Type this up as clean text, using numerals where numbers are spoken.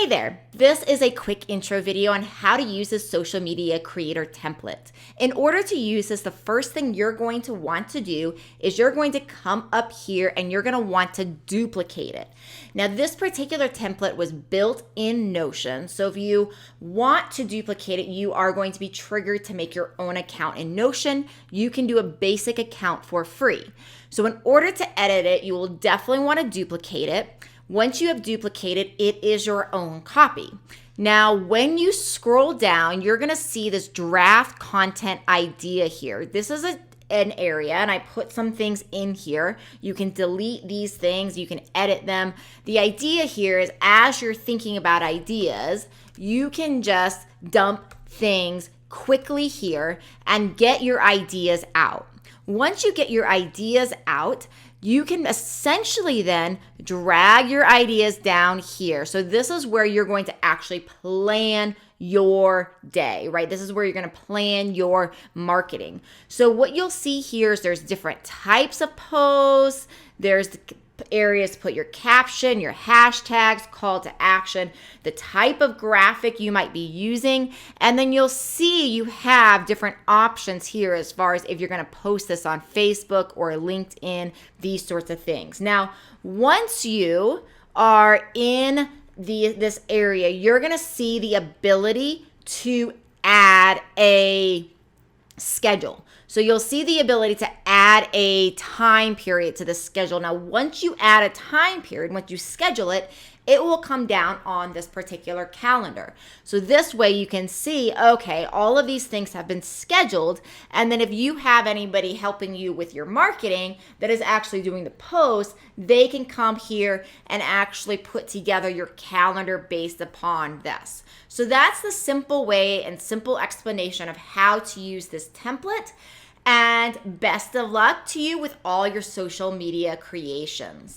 Hey there, this is a quick intro video on how to use this social media creator template. In order to use this, the first thing you're going to want to do is you're going to come up here and you're going to want to duplicate it. Now, this particular template was built in Notion, so if you want to duplicate it, you are going to be triggered to make your own account in Notion. You can do a basic account for free. So in order to edit it, you will definitely want to duplicate it. Once you have duplicated, it is your own copy. Now, when you scroll down, you're going to see this draft content idea here. This is an area, and I put some things in here. You can delete these things. You can edit them. The idea here is as you're thinking about ideas, you can just dump things quickly here and get your ideas out. Once you get your ideas out, you can essentially then drag your ideas down here. So this is where you're going to actually plan your day, right? This is where you're going to plan your marketing. So what you'll see here is there's different types of posts. There's areas to put your caption, your hashtags, call to action, the type of graphic you might be using, and then you'll see you have different options here as far as if you're going to post this on Facebook or LinkedIn, these sorts of things. Now, once you are in this area, you're going to see the ability to add a schedule. So you'll see the ability to add a time period to the schedule. Now, once you add a time period, once you schedule it, it will come down on this particular calendar. So this way you can see, okay, all of these things have been scheduled. And then if you have anybody helping you with your marketing that is actually doing the post, they can come here and actually put together your calendar based upon this. So that's the simple way and simple explanation of how to use this template. And best of luck to you with all your social media creations.